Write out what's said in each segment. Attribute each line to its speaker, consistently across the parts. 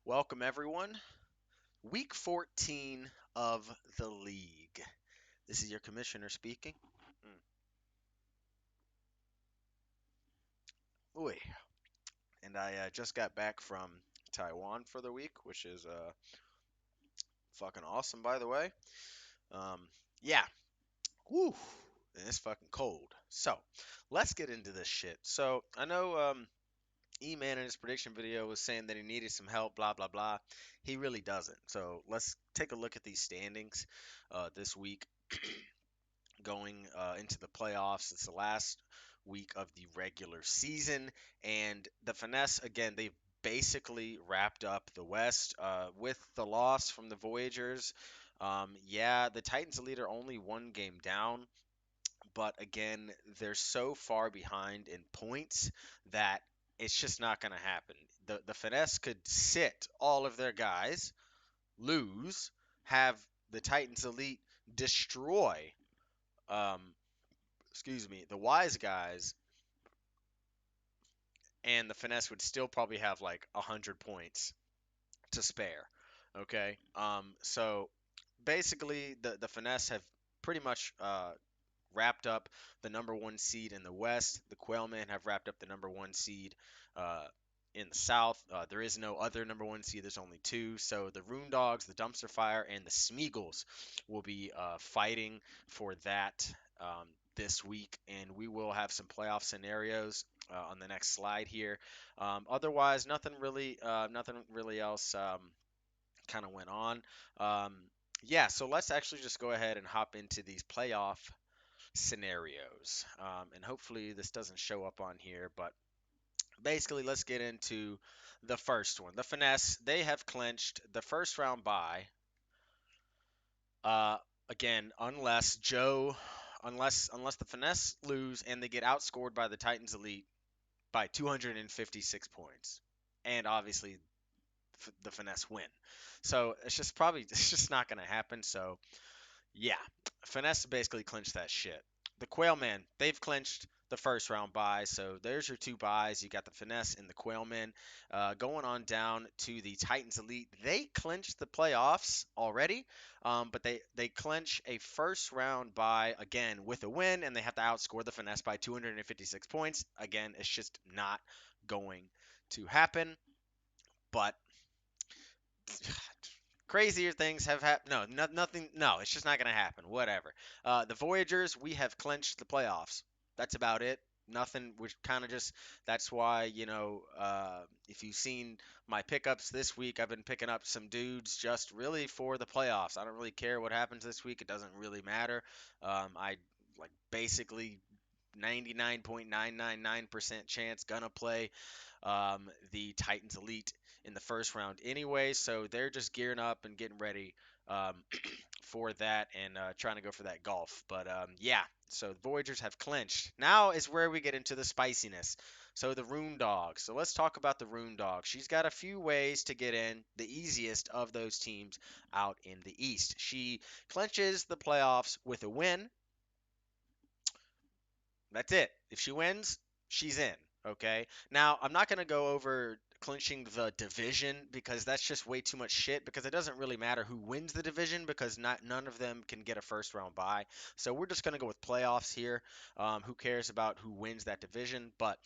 Speaker 1: Welcome, everyone. Week 14 of the league. This is your commissioner speaking. Ooh, and I just got back from Taiwan for the week, which is fucking awesome, by the way. Um, yeah, woo, and it's fucking cold. So let's get into this shit. So I know E-Man in his prediction video was saying that he needed some help, blah blah blah. He really doesn't. So let's take a look at these standings this week. Going into the playoffs. It's the last week of the regular season, and the Finesse again. They've basically wrapped up the West with the loss from the Voyagers. Yeah, the Titans lead are only one game down, but again, they're so far behind in points that it's just not going to happen. The Finesse could sit all of their guys, lose, have the Titans Elite destroy um, the wise guys, and the finesse would still probably have like 100 points to spare. Okay. So basically, the finesse have pretty much wrapped up the number one seed in the West. The Quailmen have wrapped up the number one seed uh, in the South. There is no other number one seed. There's only two. So the Rune Dogs, the Dumpster Fire, and the Smeagol's will be fighting for that this week, and we will have some playoff scenarios on the next slide here. Otherwise, nothing really else kind of went on. Um, yeah, so let's actually just go ahead and hop into these playoff scenarios. And hopefully this doesn't show up on here, but basically let's get into the first one. The Finesse, they have clinched the first round bye. Uh, again, unless the Finesse lose and they get outscored by the Titans Elite by 256 points. And obviously the Finesse win. So it's just not going to happen. So yeah, Finesse basically clinched that shit. The Quailmen, they've clinched the first round bye, so there's your two buys. You got the Finesse and the Quailmen. Going on down to the Titans Elite, they clinched the playoffs already, but they clinch a first round bye again with a win, and they have to outscore the Finesse by 256 points. Again, it's just not going to happen. But crazier things have happened. No, nothing. No, it's just not going to happen. Whatever. The Voyagers, we have clinched the playoffs. That's about it. Nothing. Which kind of just. That's why if you've seen my pickups this week, I've been picking up some dudes just really for the playoffs. I don't really care what happens this week. It doesn't really matter. I like basically 99.999% chance gonna play the Titans Elite in the first round anyway. So they're just gearing up and getting ready um, for that and trying to go for that golf. But yeah, so the Voyagers have clinched. Now is where we get into the spiciness. So the Rune Dog. So let's talk about the Rune Dog. She's got a few ways to get in, the easiest of those teams out in the East. She clinches the playoffs with a win. That's it. If she wins, she's in. Okay. Now, I'm not going to go over clinching the division because that's just way too much shit because it doesn't really matter who wins the division because none of them can get a first round bye. So we're just going to go with playoffs here. Who cares about who wins that division? But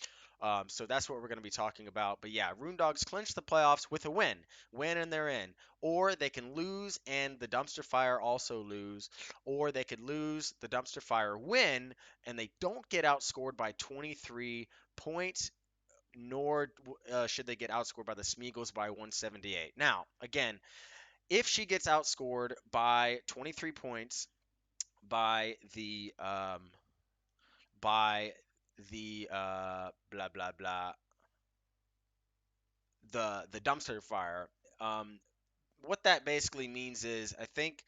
Speaker 1: so that's what we're going to be talking about. But yeah, Rune Dogs clinch the playoffs with a win. Win and they're in. Or they can lose and the Dumpster Fire also lose. Or they could lose, the Dumpster Fire win, and they don't get outscored by 23 points, nor should they get outscored by the Smeagol's by 178. Now, again, if she gets outscored by 23 points by the blah blah blah the dumpster fire, um, what that basically means is I think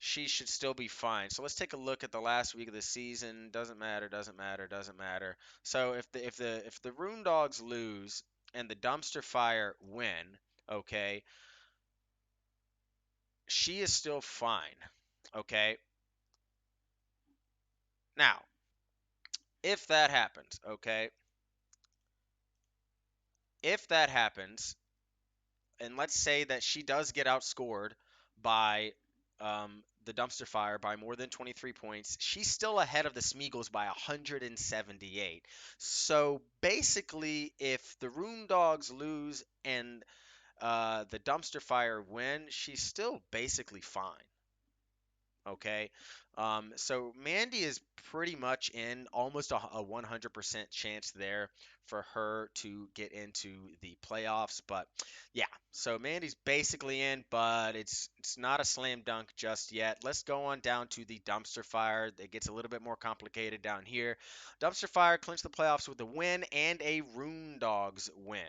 Speaker 1: she should still be fine. So let's take a look at the last week of the season. Doesn't matter, doesn't matter, doesn't matter. So if the Rune Dogs lose and the Dumpster Fire win, okay, she is still fine. Okay? Now, if that happens, okay? If that happens, and let's say that she does get outscored by the dumpster fire by more than 23 points, she's still ahead of the Smeagol's by 178. So basically, if the Room Dogs lose and the dumpster fire win, she's still basically fine. Okay. So Mandy is pretty much in almost a 100% chance there for her to get into the playoffs. But yeah, so Mandy's basically in, but it's not a slam dunk just yet. Let's go on down to the dumpster fire. It gets a little bit more complicated down here. Dumpster fire clinched the playoffs with a win and a Rune Dogs win.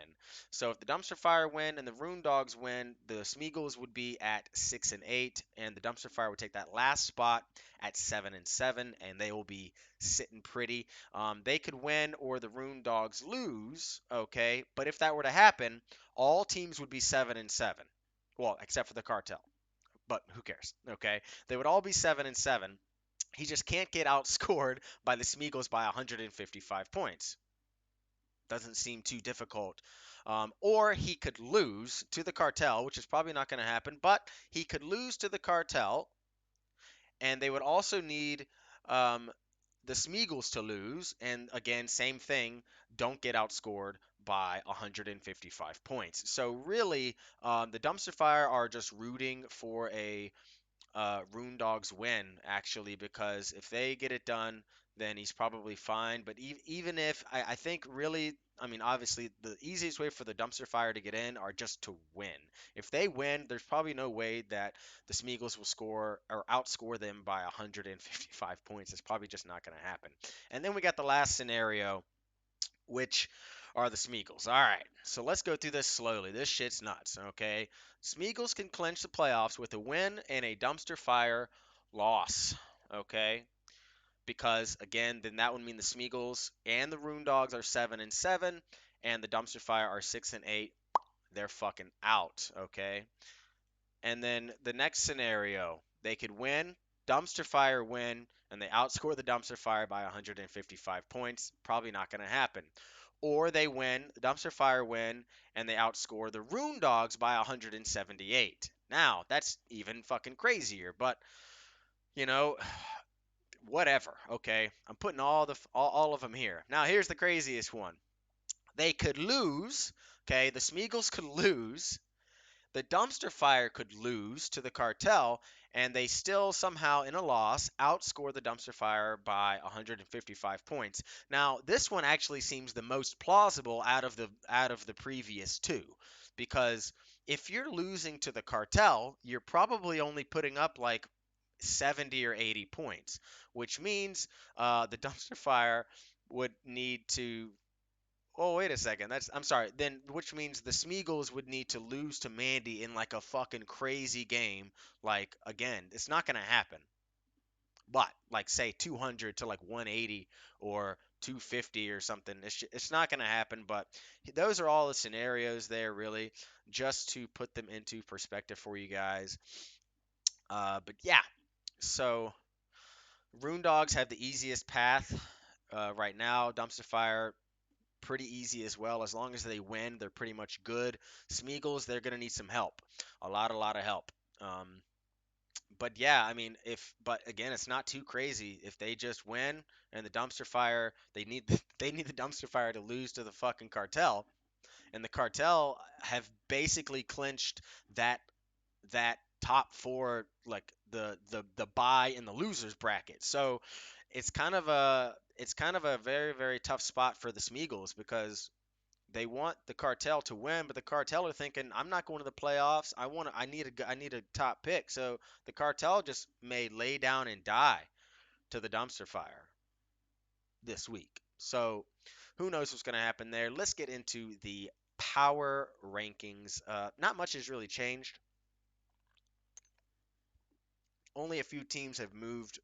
Speaker 1: So if the dumpster fire win and the Rune Dogs win, the Smeagol's would be at 6-8, and the dumpster fire would take that last spot at 7-7, and they will be sitting pretty. They could win or the Rune Dogs lose, okay. But if that were to happen, all teams would be 7-7. Well, except for the cartel, but who cares? Okay, they would all be 7-7. He just can't get outscored by the Smeagol's by 155 points. Doesn't seem too difficult. Or he could lose to the cartel, which is probably not going to happen, but he could lose to the cartel, and they would also need um, the Smeagol's to lose. And again, same thing, don't get outscored by 155 points. So really, the Dumpster Fire are just rooting for a Rune Dogs win, actually, because if they get it done, then he's probably fine. But even if I think really, I mean, obviously, the easiest way for the Dumpster Fire to get in are just to win. If they win, there's probably no way that the Smeagol's will score or outscore them by 155 points. It's probably just not going to happen. And then we got the last scenario, which are the Smeagol's. All right, so let's go through this slowly. This shit's nuts, okay? Smeagol's can clinch the playoffs with a win and a dumpster fire loss, okay? Because again, then that would mean the Smeagol's and the Rune Dogs are 7-7, and the dumpster fire are 6-8. They're fucking out, okay? And then the next scenario, they could win, dumpster fire win, and they outscore the dumpster fire by 155 points. Probably not going to happen. Or they win, the dumpster fire win, and they outscore the Rune Dogs by 178. Now, that's even fucking crazier, but you know, whatever, okay? I'm putting all of them here. Now, here's the craziest one. They could lose, okay? The Smeagol's could lose, the dumpster fire could lose to the cartel, and they still somehow, in a loss, outscore the dumpster fire by 155 points. Now, this one actually seems the most plausible out of the previous two, because if you're losing to the cartel, you're probably only putting up like 70 or 80 points, which means the dumpster fire would need to. Oh, wait a second. I'm sorry. Then, which means the Smeagol's would need to lose to Mandy in like a fucking crazy game. Like, again, it's not going to happen. But, like, say 200 to like 180 or 250 or something. It's not going to happen. But those are all the scenarios there, really, just to put them into perspective for you guys. But yeah, so Rune Dogs have the easiest path right now. Dumpster Fire pretty easy as well. As long as they win, they're pretty much good. Smeagol's, they're gonna need some help, a lot of help. But yeah, I mean, but again, it's not too crazy if they just win and the dumpster fire. They need the dumpster fire to lose to the fucking cartel, and the cartel have basically clinched that top four, like the bye in the losers bracket. So it's kind of a very very tough spot for the Smeagol's because they want the cartel to win, but the cartel are thinking, I'm not going to the playoffs. I need a top pick. So the cartel just may lay down and die to the dumpster fire this week. So who knows what's going to happen there? Let's get into the power rankings. Not much has really changed. Only a few teams have moved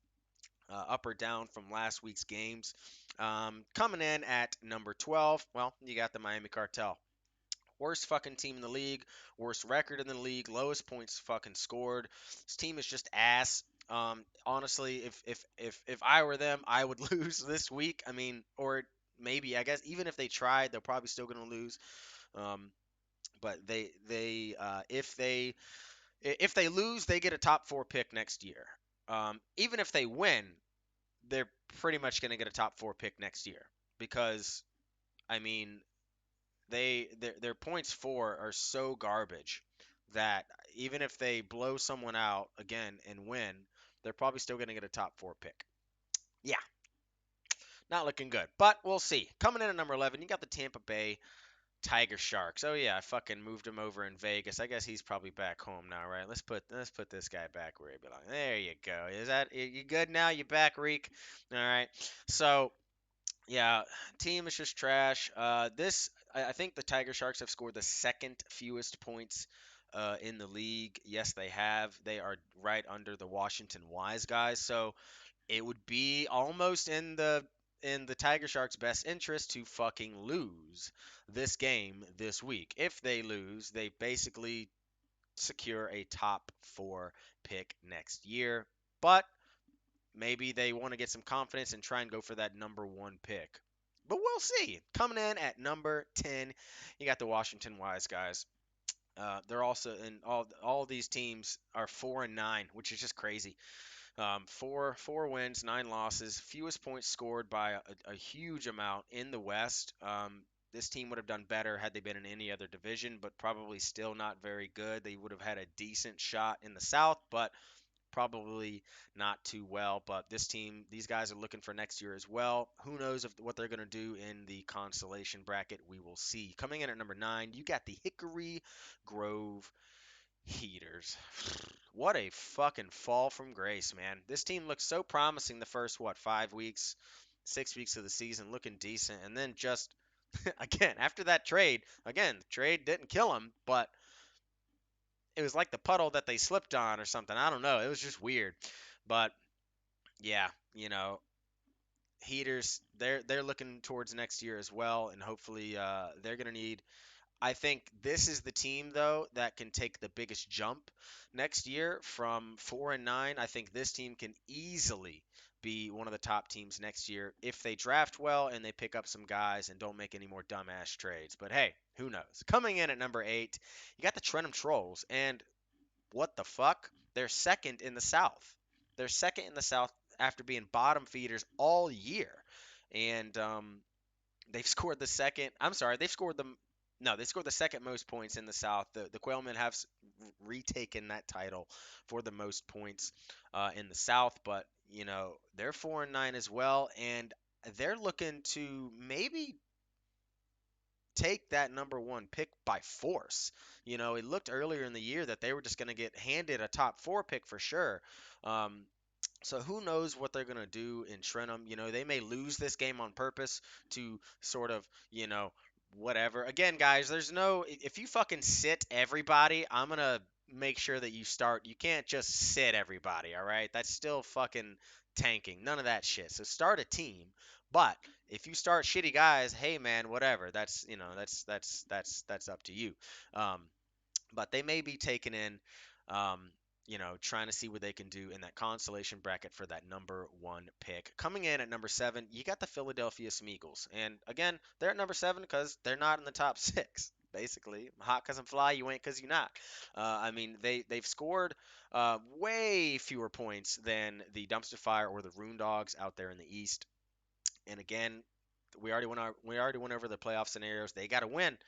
Speaker 1: up or down from last week's games. Coming in at number 12, well, you got the Miami Cartel. Worst fucking team in the league, worst record in the league, lowest points fucking scored. This team is just ass. Honestly, if I were them, I would lose this week. I mean, or maybe I guess even if they tried, they're probably still gonna lose. Um, But if they lose, they get a top four pick next year. Even if they win, they're pretty much going to get a top four pick next year because I mean their points for are so garbage that even if they blow someone out again and win, they're probably still going to get a top four pick. Yeah, not looking good, but we'll see. Coming in at number 11, you got the Tampa Bay Tiger Sharks. Oh yeah, I fucking moved him over in Vegas. I guess he's probably back home now, right? Let's put this guy back where he belongs. There you go. Is that you good now? You back, Reek? All right. So yeah, team is just trash. I think the Tiger Sharks have scored the second fewest points in the league. Yes, they have. They are right under the Washington Wise guys. So it would be almost in the Tiger Sharks' best interest to fucking lose this game this week. If they lose, they basically secure a top four pick next year. But maybe they want to get some confidence and try and go for that number one pick. But we'll see. Coming in at number 10, you got the Washington Wise guys. They're also in all these teams are 4-9, which is just crazy. Four wins, 9 losses, fewest points scored by a huge amount in the West. This team would have done better had they been in any other division, but probably still not very good. They would have had a decent shot in the South, but probably not too well. But this team, these guys are looking for next year as well. Who knows what they're going to do in the consolation bracket? We will see. Coming in at number 9, you got the Hickory Grove Heaters. What a fucking fall from grace, man. This team looked so promising the first, 5 weeks, 6 weeks of the season, looking decent. And then just, again, after that trade, again, the trade didn't kill them, but it was like the puddle that they slipped on or something. I don't know. It was just weird. But yeah, Heaters, they're looking towards next year as well, and hopefully they're gonna need. I think this is the team though that can take the biggest jump next year from 4-9. I think this team can easily be one of the top teams next year if they draft well and they pick up some guys and don't make any more dumbass trades. But hey, who knows? Coming in at number 8, you got the Trenton Trolls, and what the fuck? They're second in the South. They're second in the South after being bottom feeders all year. And they've scored the second. I'm sorry, they've scored the. No, they scored the second most points in the South. The Quailmen have retaken that title for the most points in the South, but they're 4-9 as well, and they're looking to maybe take that number one pick by force. It looked earlier in the year that they were just going to get handed a top four pick for sure. Um, so who knows what they're going to do in Trentham? They may lose this game on purpose to sort of, whatever. Again, guys, there's no if you fucking sit everybody, I'm going to make sure that you start. You can't just sit everybody, all right? That's still fucking tanking. None of that shit. So start a team. But if you start shitty guys, hey man, whatever. That's up to you. Um, but they may be taken in, trying to see what they can do in that consolation bracket for that number one pick. Coming in at number 7, you got the Philadelphia Smeagol. And again, they're at number 7 because they're not in the top six. Basically, hot because I'm fly, you ain't because you're not. I mean, they've scored way fewer points than the Dumpster Fire or the Rune Dogs out there in the East. And again, we already went over the playoff scenarios. They got to win,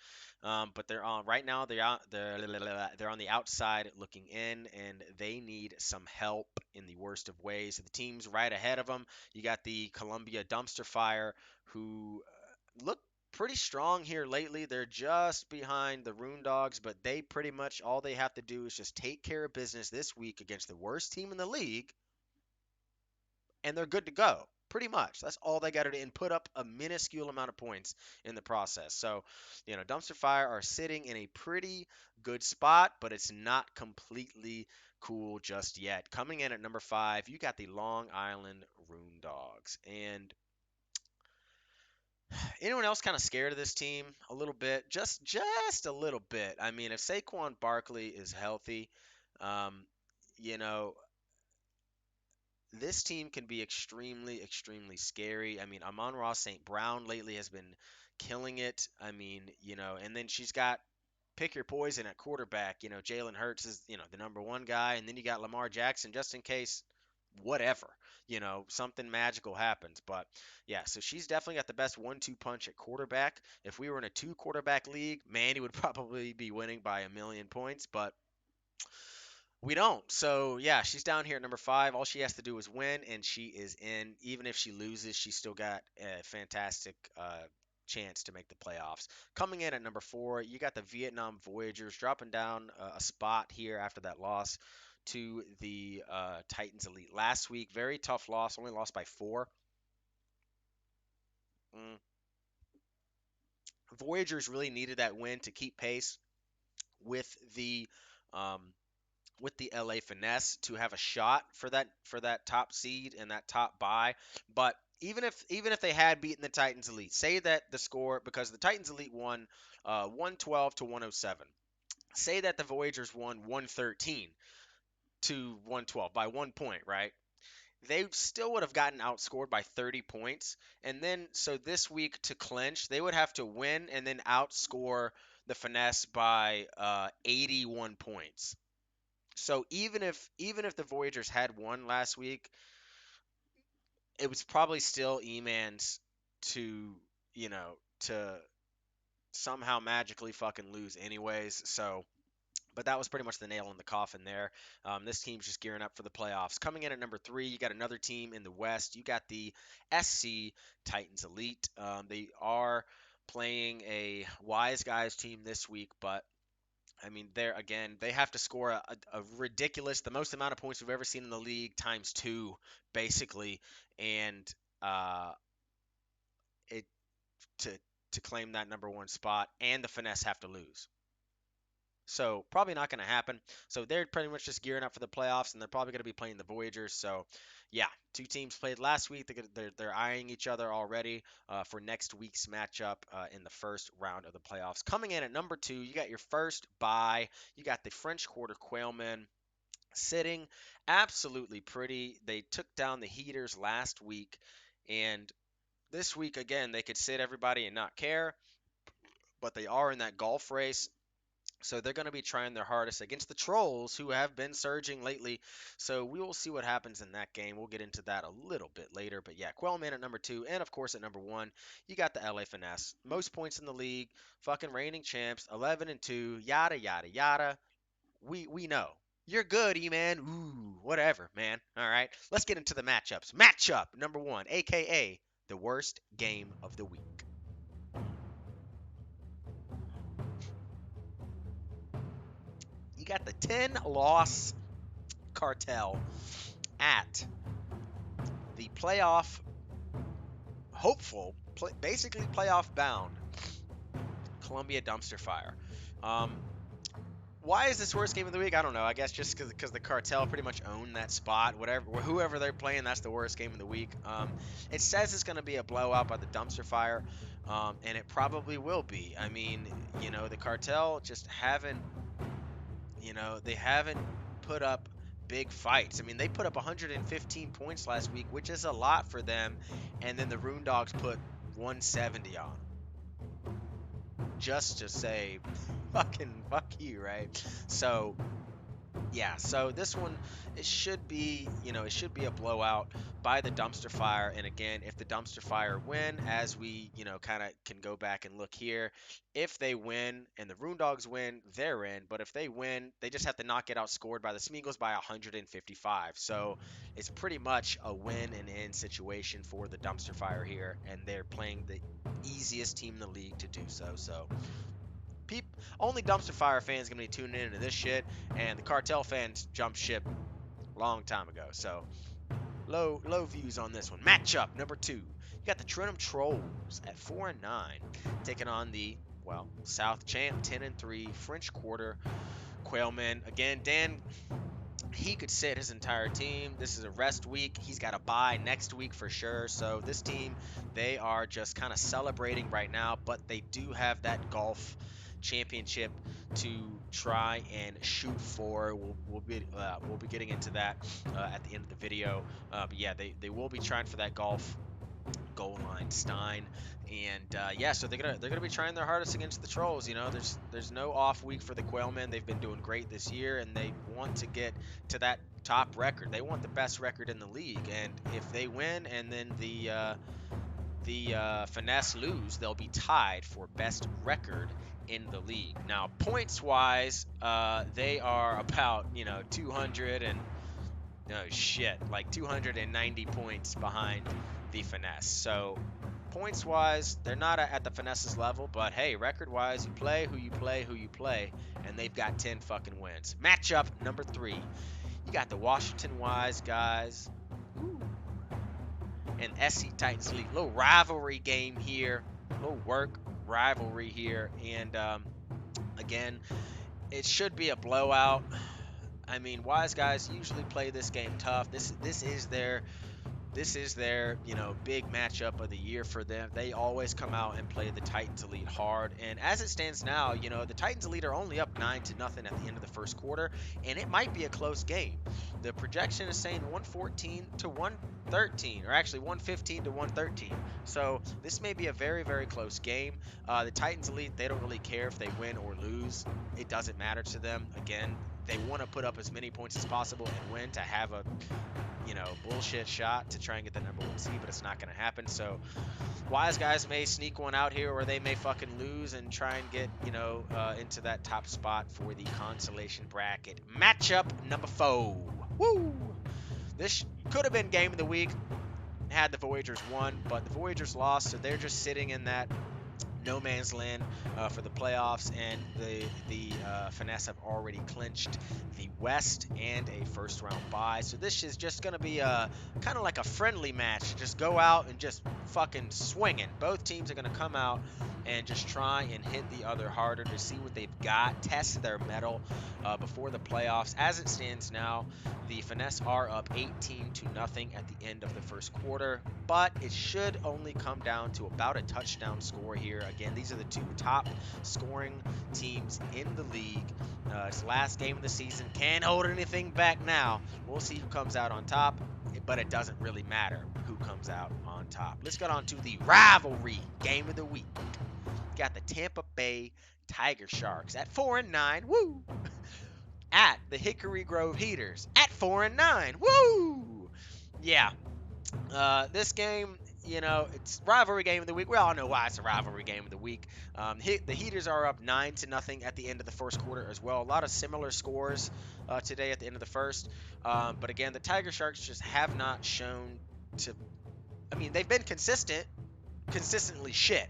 Speaker 1: but they're on right now. They're on the outside looking in, and they need some help in the worst of ways. The teams right ahead of them, you got the Columbia Dumpster Fire, who look pretty strong here lately. They're just behind the Rune Dogs, but they pretty much all they have to do is just take care of business this week against the worst team in the league, and they're good to go. Pretty much. That's all they got to do and put up a minuscule amount of points in the process. So, Dumpster Fire are sitting in a pretty good spot, but it's not completely cool just yet. Coming in at number 5, you got the Long Island Rune Dogs. And anyone else kind of scared of this team a little bit? Just a little bit. I mean, if Saquon Barkley is healthy, um, you know, this team can be extremely, extremely scary. I mean, Amon-Ra St. Brown lately has been killing it. I mean, and then she's got pick your poison at quarterback. Jalen Hurts is, the number one guy, and then you got Lamar Jackson just in case whatever, something magical happens. But yeah, so she's definitely got the best 1-2 punch at quarterback. If we were in a 2 quarterback league, Mandy would probably be winning by a million points, but we don't. So yeah, she's down here at number 5. All she has to do is win, and she is in. Even if she loses, she's still got a fantastic chance to make the playoffs. Coming in at number 4, you got the Vietnam Voyagers dropping down a spot here after that loss to the Titans Elite last week. Very tough loss, only lost by 4. Mm. Voyagers really needed that win to keep pace with the um, LA Finesse to have a shot for that top seed and that top bye. But even if they had beaten the Titans Elite, say that the score, because the Titans Elite won 112 to 107. Say that the Voyagers won 113 to 112 by 1 point, right? They still would have gotten outscored by 30 points. And then, so this week to clinch, they would have to win and then outscore the Finesse by 81 points. So even if the Voyagers had won last week, it was probably still E-Man's to, to somehow magically fucking lose anyways. So, but that was pretty much the nail in the coffin there. This team's just gearing up for the playoffs. Coming in at number 3, you got another team in the West. You got the SC Titans Elite. They are playing a Wise Guys team this week, but I mean, there again, they have to score a ridiculous, the most amount of points we've ever seen in the league times 2, basically, and uh, it to to claim that number 1 spot, and the Finesse have to lose. So probably not going to happen. So they're pretty much just gearing up for the playoffs, and they're probably going to be playing the Voyagers. So yeah, 2 teams played last week. They're eyeing each other already for next week's matchup in the first round of the playoffs. Coming in at number 2, you got your first bye. You got the French Quarter Quailmen sitting absolutely pretty. They took down the Heaters last week, and this week again they could sit everybody and not care, but they are in that golf race. So they're going to be trying their hardest against the Trolls, who have been surging lately. So we will see what happens in that game. We'll get into that a little bit later. But yeah, Quellman at number 2, and of course at number 1, you got the LA Finesse. Most points in the league, fucking reigning champs, 11-2, yada yada yada. We know. You're good, E-Man. Ooh, whatever, man. All right, let's get into the matchups. Matchup number 1, aka the worst game of the week. You got the 10-loss Cartel at the playoff hopeful, basically playoff bound Columbia Dumpster Fire. Why is this worst game of the week? I don't know. I guess just because the Cartel pretty much own that spot. Whoever they're playing, that's the worst game of the week. It says it's going to be a blowout by the Dumpster Fire, and it probably will be. I mean, the Cartel just haven't, they haven't put up big fights. I mean, they put up 115 points last week, which is a lot for them, and then the Rune Dogs put 170 on. Just to say, fucking fuck you, right? So, yeah, so this one, it should be a blowout by the Dumpster Fire. And again, if the Dumpster Fire win, as we, kind of can go back and look here, if they win and the Rune Dogs win, they're in. But if they win, they just have to not get outscored by the Smeagol's by 155. So it's pretty much a win and in situation for the Dumpster Fire here, and they're playing the easiest team in the league to do so. So only Dumpster Fire fans gonna be tuning into this shit, and the Cartel fans jumped ship a long time ago. So low views on this one. Matchup number 2, you got the Trentham Trolls at 4-9, taking on the South champ 10-3 French Quarter Quailmen. Again, Dan, he could sit his entire team. This is a rest week. He's got a bye next week for sure. So this team, they are just kind of celebrating right now, but they do have that golf championship to try and shoot for. We'll be getting into that at the end of the video. But yeah, they will be trying for that golf goal line Stein. And yeah, so they're gonna be trying their hardest against the Trolls. You know, there's no off week for the Quailmen. They've been doing great this year, and they want to get to that top record. They want the best record in the league, and if they win, and then the Finesse lose, they'll be tied for best record in the league. Now, points wise, they are about 200 and no shit, like 290 points behind the Finesse. So points wise, they're not at the Finesse's level, but hey, record wise, you play who you play who you play, and they've got 10 fucking wins. Matchup number 3, you got the Washington Wise guys. Ooh. And SC Titans Elite. Little rivalry game here, little work rivalry here, and again, it should be a blowout. I mean, Wise guys usually play this game tough. This is their big matchup of the year for them. They always come out and play the Titans Elite hard. And as it stands now, the Titans Elite are only up 9-0 at the end of the first quarter, and it might be a close game. The projection is saying 114 to 113, or actually 115 to 113. So this may be a very, very close game. The Titans Elite, they don't really care if they win or lose. It doesn't matter to them. Again, they want to put up as many points as possible and win to have a bullshit shot to try and get the number 1 seed, but it's not going to happen. So Wise guys may sneak one out here, or they may fucking lose and try and get into that top spot for the consolation bracket. Matchup number 4. Woo! This could have been game of the week had the Voyagers won, but the Voyagers lost, so they're just sitting in that no man's land for the playoffs, and the Finesse have already clinched the West and a first round bye. So this is just going to be a kind of like a friendly match. Just go out and just fucking swinging. Both teams are going to come out and just try and hit the other harder to see what they've got, test their mettle before the playoffs. As it stands now, the Finesse are up 18-0 at the end of the first quarter, but it should only come down to about a touchdown score here. Again, these are the 2 top scoring teams in the league. It's the last game of the season. Can't hold anything back now. We'll see who comes out on top, but it doesn't really matter who comes out on top. Let's get on to the rivalry game of the week. Got the Tampa Bay Tiger Sharks at 4-9. Woo! At the Hickory Grove Heaters at 4-9. Woo! Yeah. This game, it's rivalry game of the week. We all know why it's a rivalry game of the week. The Heaters are up 9-0 at the end of the first quarter as well. A lot of similar scores today at the end of the first. But again, the Tiger Sharks just have not shown to. I mean, they've been consistently shit.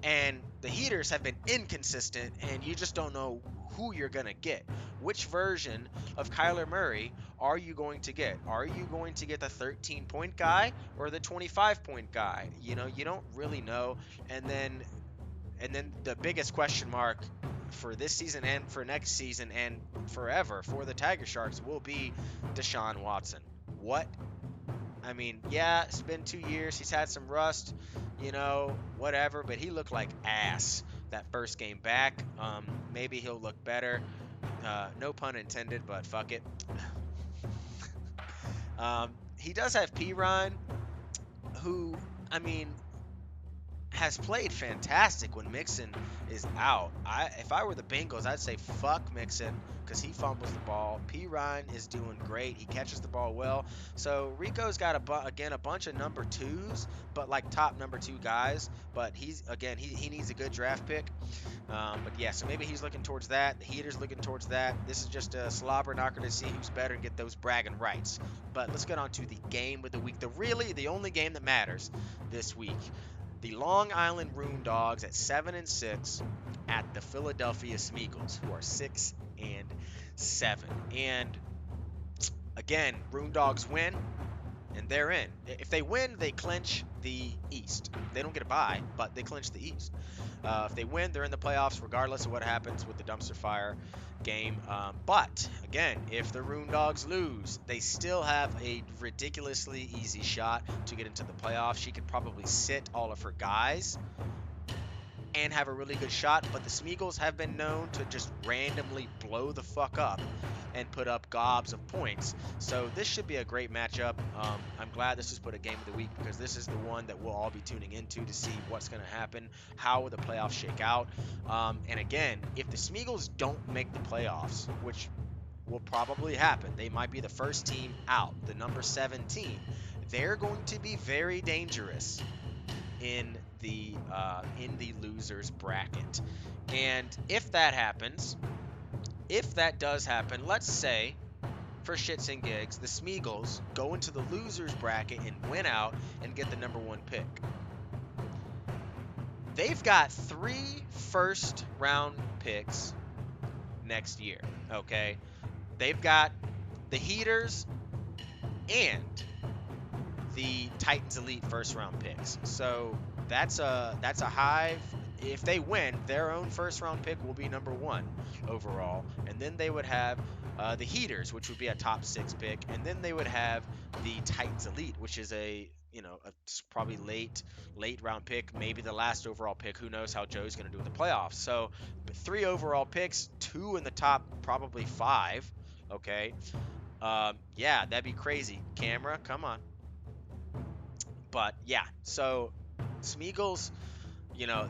Speaker 1: And the Heaters have been inconsistent, and you just don't know who you're going to get. Which version of Kyler Murray are you going to get? Are you going to get the 13-point guy or the 25-point guy? You don't really know. And then the biggest question mark for this season and for next season and forever for the Tiger Sharks will be Deshaun Watson. What? I mean, yeah, it's been 2 years. He's had some rust, whatever, but he looked like ass that first game back. Maybe he'll look better. No pun intended, but fuck it. He does have Perine, who, I mean, has played fantastic when Mixon is out. If I were the Bengals, I'd say fuck Mixon because he fumbles the ball. Perine is doing great. He catches the ball well. So Rico's got a bunch of number 2s, but like top number 2 guys. But he needs a good draft pick. But yeah, so maybe he's looking towards that. The Heaters looking towards that. This is just a slobber knocker to see who's better and get those bragging rights. But let's get on to the game of the week. The only game that matters this week. The Long Island Rune Dogs at 7-6 at the Philadelphia Smeagol's, who are 6-7. And again, Rune Dogs win, and they're in. If they win, they clinch the East. They don't get a bye, but they clinch the East. If they win, they're in the playoffs, regardless of what happens with the dumpster fire game. But again, if the Rune Dogs lose, they still have a ridiculously easy shot to get into the playoffs. She could probably sit all of her guys and have a really good shot, but the Smeagol's have been known to just randomly blow the fuck up and put up gobs of points. So this should be a great matchup. I'm glad this was put a game of the week because this is the one that we'll all be tuning into to see what's going to happen, how will the playoffs shake out. And again, if the Smeagol's don't make the playoffs, which will probably happen, they might be the first team out, the number 17. They're going to be very dangerous in the losers bracket. And if that happens, if that does happen, let's say for shits and gigs, the Smeagol's go into the losers bracket and win out and get the number 1 pick. They've got 3 first round picks next year, okay? They've got the Heaters and the Titans Elite first round picks. So that's a high. If they win, their own first round pick will be number 1 overall, and then they would have the Heaters, which would be a top 6 pick, and then they would have the Titans Elite, which is a probably late round pick, maybe the last overall pick. Who knows how Joe's going to do in the playoffs? So 3 overall picks, 2 in the top probably 5. Okay, yeah, that'd be crazy. Camera, come on. But yeah, so Smeagol's,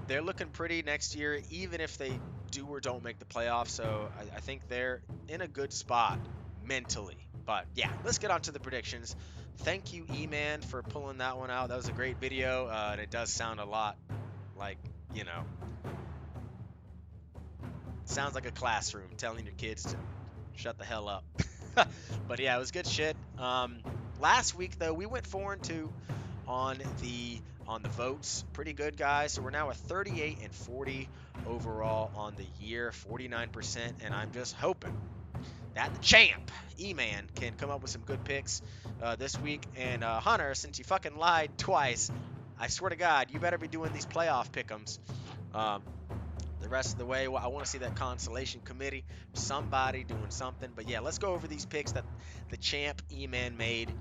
Speaker 1: they're looking pretty next year, even if they do or don't make the playoffs. So I think they're in a good spot mentally. But yeah, let's get on to the predictions. Thank you, E-Man, for pulling that one out. That was a great video, and it does sound a lot like, sounds like a classroom telling your kids to shut the hell up. But yeah, it was good shit. Last week, though, we went 4-2 on the votes. Pretty good, guys. So we're now at 38 and 40 overall on the year, 49%, and I'm just hoping that the champ E-Man can come up with some good picks this week. And Hunter, since you fucking lied twice, I swear to God, you better be doing these playoff pick'ems the rest of the way. I want to see that consolation committee, somebody doing something. But yeah, let's go over these picks that the champ E-Man made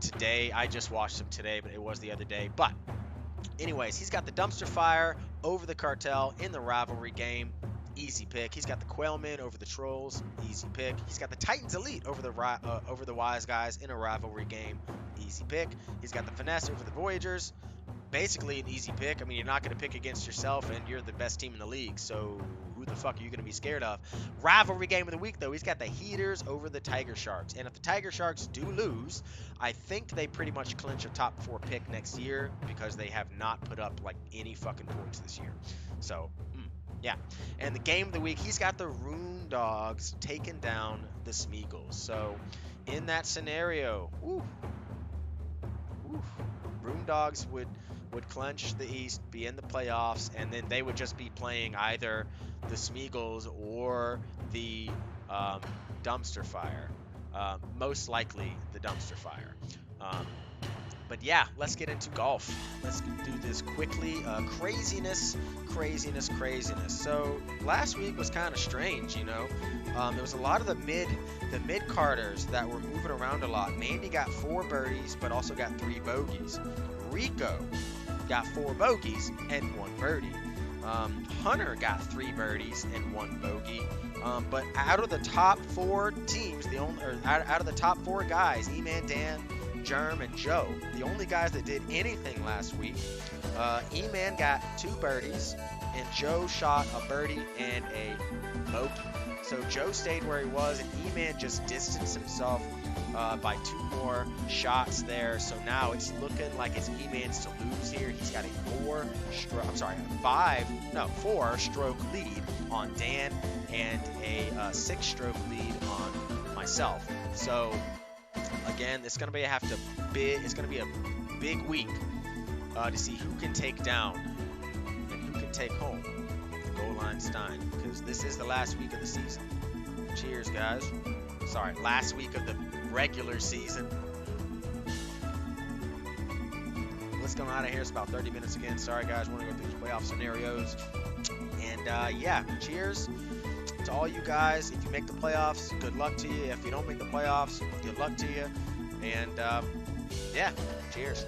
Speaker 1: today. I just watched them today, but it was the other day. But anyways, he's got the Dumpster Fire over the Cartel in the rivalry game. Easy pick. He's got the Quailmen over the Trolls. Easy pick. He's got the Titans Elite over the Wise Guys in a rivalry game. Easy pick. He's got the Finesse over the Voyagers. Basically an easy pick. I mean, you're not going to pick against yourself, and you're the best team in the league, so who the fuck are you going to be scared of? Rivalry game of the week, though. He's got the Heaters over the Tiger Sharks. And if the Tiger Sharks do lose, I think they pretty much clinch a top 4 pick next year because they have not put up, like, any fucking points this year. So, yeah. And the game of the week, he's got the Rune Dogs taking down the Smeagol's. So, in that scenario, Rune Dogs would clinch the East, be in the playoffs, and then they would just be playing either the Smeagol's or the Dumpster Fire. Most likely the Dumpster Fire. But yeah, let's get into golf. Let's do this quickly. Craziness. So last week was kind of strange, There was a lot of the mid carders that were moving around a lot. Mandy got 4 birdies, but also got 3 bogeys. Rico got 4 bogeys and 1 birdie. Hunter got 3 birdies and 1 bogey. But out of the top 4 teams, out of the top 4 guys, E-Man, Dan, Germ, and Joe, the only guys that did anything last week, E-Man got 2 birdies, and Joe shot a birdie and a bogey. So Joe stayed where he was, and E-Man just distanced himself by 2 more shots there. So now it's looking like it's E-Man's to lose here. He's got a 4-stroke lead on Dan and a 6-stroke lead on myself. So again, it's gonna be a big week to see who can take down and who can take home the goal line Stein, because this is the last week of the season. Cheers, guys. Sorry, last week of the regular season. Let's go out of here. It's about 30 minutes again. Sorry, guys. Want to go through these playoff scenarios. And yeah, cheers to all you guys. If you make the playoffs, good luck to you. If you don't make the playoffs, good luck to you. And yeah, cheers.